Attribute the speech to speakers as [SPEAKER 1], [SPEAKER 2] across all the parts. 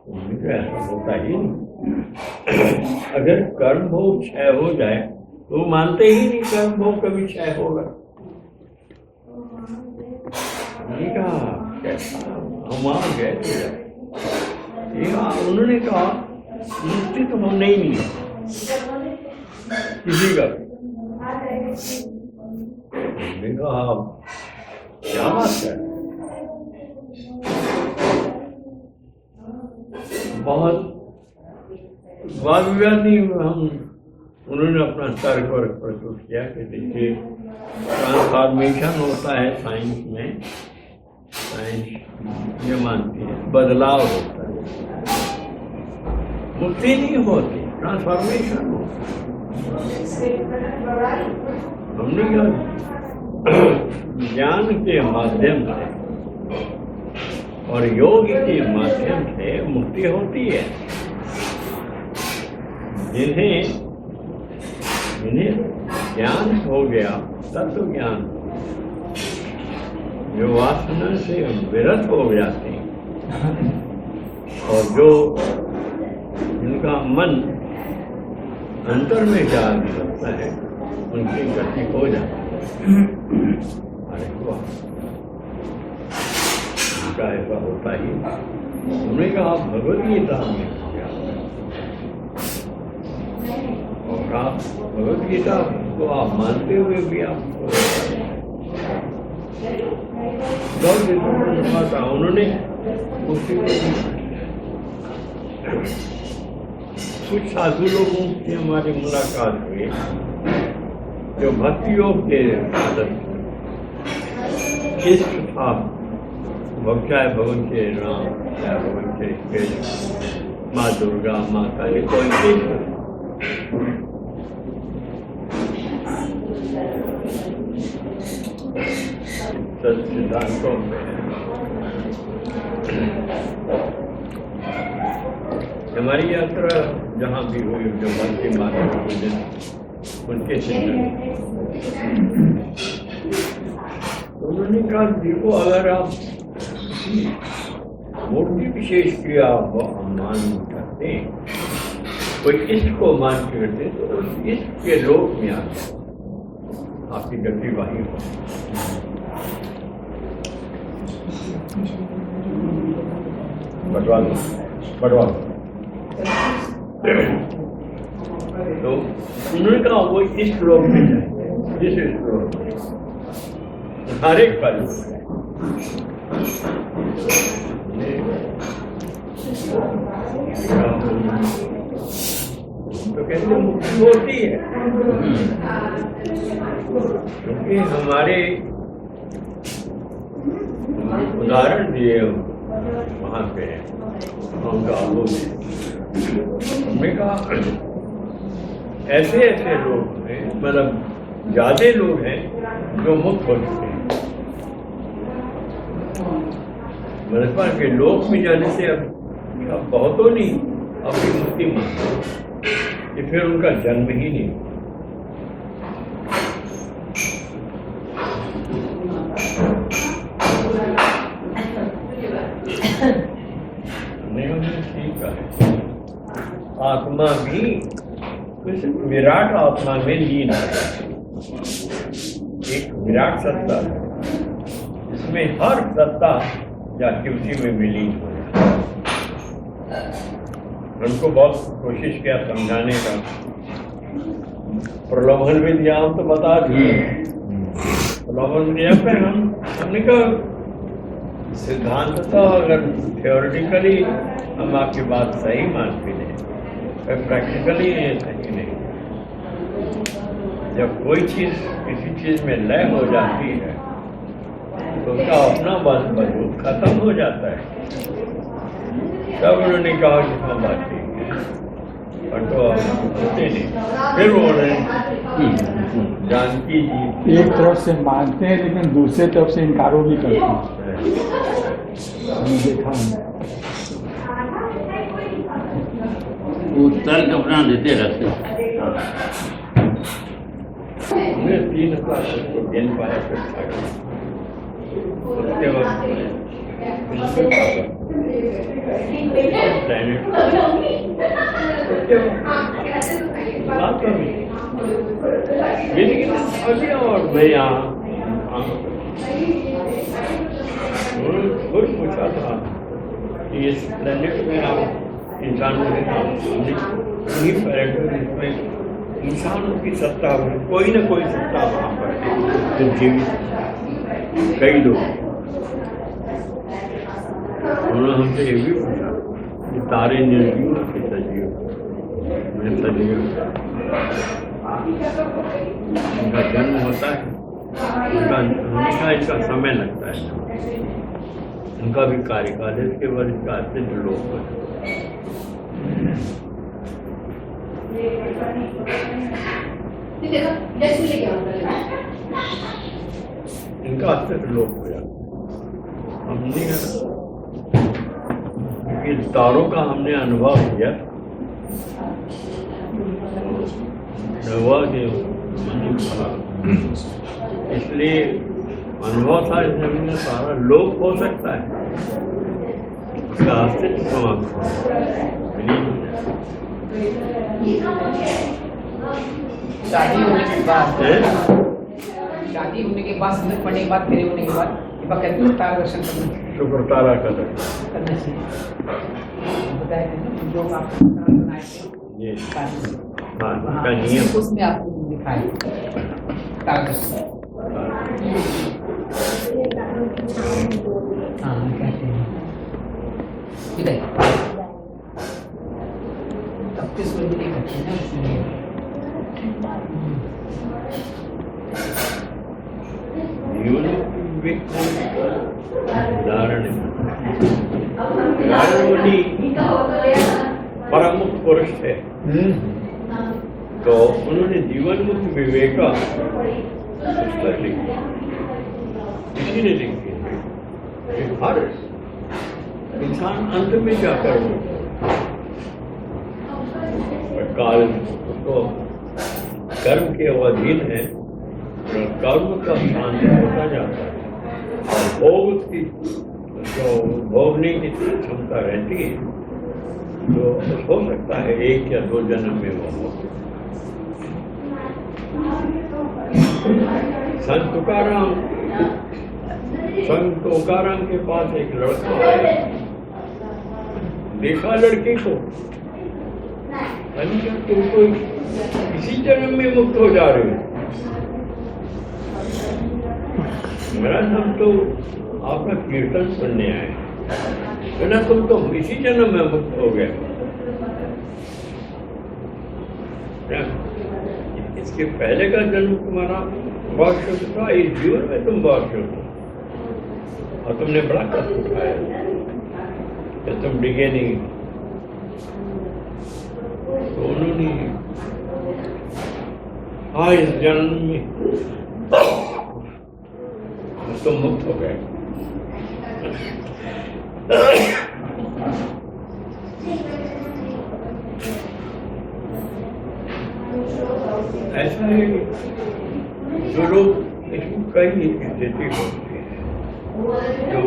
[SPEAKER 1] तो ऐसा होता ही नहीं। अगर कर्म भोग क्षय हो जाए तो मानते ही नहीं कर्म भोग कभी क्षय होगा। नहीं कहा कैसा हम वहां गए थे, उन्होंने कहा मुक्ति तो हम नहीं मिली किसी का। कहा क्या बात है, बहुत वाद विवाद नहीं हम, उन्होंने अपना तर्क वर्क प्रस्तुत किया कि देखिए ट्रांसफॉर्मेशन होता है साइंस में, साइंस ये मानती है बदलाव होता है, मुक्ति नहीं होती, ट्रांसफॉर्मेशन होता है। हमने कहा ज्ञान के माध्यम से और योग के माध्यम से मुक्ति होती है। जिन्हें ज्ञान हो गया, तत्व ज्ञान, जो वासना से विरत हो जाते हैं और जो जिनका मन अंतर में जाने लगता है, उनकी गति हो जाती है। अरे वाह, उनका ऐसा होता ही। उन्होंने कहा भगवद गीता में और आप भगवद गीता को आप मानते हुए भी आप उन्होंने कुछ साधु लोगों से हमारी मुलाकात हुई जो भक्ति योग के इष्ट था, चाहे भगवान के राम, चाहे भगवान के माँ दुर्गा, माँ काली, कोई भी सिद्धांतों में हमारी यात्रा जहाँ भी हुई, जो मन की माता उनके चिंतन, उन्होंने कहा देखो अगर आप मूर्ति विशेष की आप मान करते हैं, कोई इष्ट को मान करते तो उस इष्ट के लोक में आते आपकी गति वही हो। बढ़वा तो उन्होंने कहा वो इस श्लोक में जाए, जिस श्लोक में हर एक का लोक है। तो कहते मुक्ति होती है क्योंकि हमारे उदाहरण दिए वहां पे हमने कहा ऐसे ऐसे लोग हैं, मतलब ज्यादा लोग हैं जो मुक्त हो चुके हैं। मनस्पा के लोक में जाने से अब बहुतों नहीं अपनी मुक्ति मानते कि फिर उनका जन्म ही नहीं। ठीक है, आत्मा भी उस विराट आत्मा में लीन है। एक विराट सत्ता है, इसमें हर सत्ता जाके उसी में विलीन हो जाए। हमको बहुत कोशिश किया समझाने का, प्रलोभन विद्या तो बता दिए। प्रलोभन विद्या पे हमने कहा सिद्धांत तो अगर थियोरिटिकली हम आपकी बात सही मान भी लें, प्रैक्टिकली सही नहीं। जब कोई चीज किसी चीज में लय हो जाती है तो उसका अपना वजूद खत्म हो जाता है। तब उन्होंने कहा कि हम बात ठीक है, और तो होते नहीं। फिर उन्होंने जानकी जी
[SPEAKER 2] एक तरफ से मानते हैं लेकिन दूसरे तरफ से इनकारों भी करते हैं। हमने देखा
[SPEAKER 3] वो तर्क अपना देते रहते।
[SPEAKER 1] हमने 3 क्लास को गिन पाया, उसके बाद प्लैनेट अभी और मैं यहाँ कुछ पूछा था कि इस प्लैनेट में आप इंसान इसमें इंसानों की सत्ता कोई ना कोई सत्ता वहाँ पर तो जीवित कई लोग उन्होंने हमसे ये भी पूछा कि तारे निर्जीव के सजीव में सजीव उनका जन्म होता है, उनका हमेशा इसका समय लगता है, उनका भी कार्यकाल है, इसके बाद इसका अत्यंत लोक हो इनका अत्यंत लोक हो जाता। हमने इन तारों का हमने अनुभव किया, इसलिए अनुभव था, इसमें सारा लोक हो सकता है, उसका अस्तित्व समाप्त
[SPEAKER 4] शादी होने के बाद सुनत पढ़ने के बाद फिर होने के बाद कहते हैं तारा दर्शन करना,
[SPEAKER 1] शुक्र तारा का दर्शन
[SPEAKER 4] करना चाहिए। बताया था जो आप बनाए थे
[SPEAKER 1] ये
[SPEAKER 4] हाँ,
[SPEAKER 1] इसका नियम
[SPEAKER 4] उसमें आपको दिखाए तारा दर्शन। हाँ कहते हैं इधर तब तो सूर्य नहीं करते ना इसलिए
[SPEAKER 1] उदाहरण परम मुक्त पुरुष है, तो उन्होंने जीवन मुक्त विवेक किसी ने लिखी है। हर इंसान अंत में जाकर काल उसको कर्म के अधीन है, कर्म का शांति होता जाता है और भोग की जो भोगने की क्षमता रहती है, तो हो सकता है 1 या 2 जन्म में वो हो। संत तुकाराम के पास एक लड़का आया, देखा लड़के को, तुम तो इसी जन्म में मुक्त हो जा रहे हो। महाराज हम तो आपका कीर्तन सुनने आए, बिना तुम तो इसी जन्म में मुक्त हो गए। इसके पहले का जन्म तुम्हारा बहुत शुद्ध था, इस जीवन में तुम बहुत शुद्ध हो और तुमने बड़ा कष्ट उठाया कि तुम डिगे नहीं। तो उन्होंने इस जन्म में तो मुक्त हो गए। ऐसा है कि जो लोग इसमें कई स्थिति होती है, जो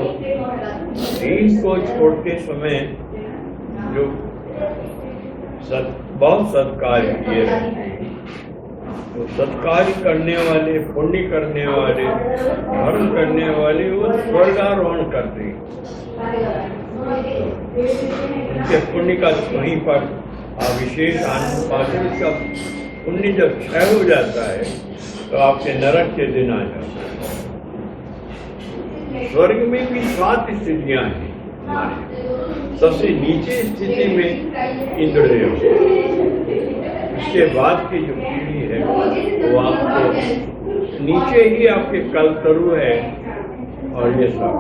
[SPEAKER 1] दीन को छोड़ते समय जो बहुत सत्कार्य किए रहते हैं, तो सत्कार्य करने वाले, पुण्य करने वाले, धर्म करने वाले वो स्वर्गारोहण करते हैं। उनके पुण्य का वहीं पर विशेष आनंद पाते। उसका पुण्य जब क्षय हो जाता है तो आपके नरक के दिन आ जाता है। स्वर्ग में भी 7 स्थितियां हैं हमारे। सबसे नीचे स्थिति में इंद्रदेव, इसके बाद की जो पीढ़ी है वो आपको नीचे ही आपके कलतरु है और ये सब।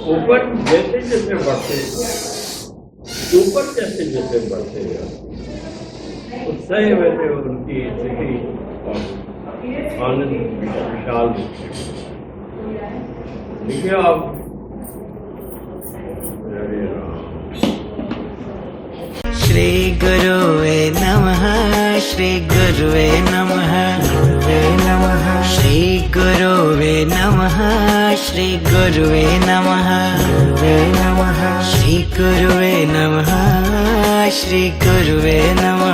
[SPEAKER 1] ऊपर जैसे जैसे बढ़ते, ऊपर जैसे जैसे बढ़ते उत्साह वैसे उनकी स्थिति और आनंद विशाल देखिए आप।
[SPEAKER 5] श्री गुरुवे नमः, श्री गुरुवे नमः, गुरुवे नमः, श्री गुरुवे नमः, श्री गुरुवे नमः श्री गुरुवे नमः श्री गुरुवे नमः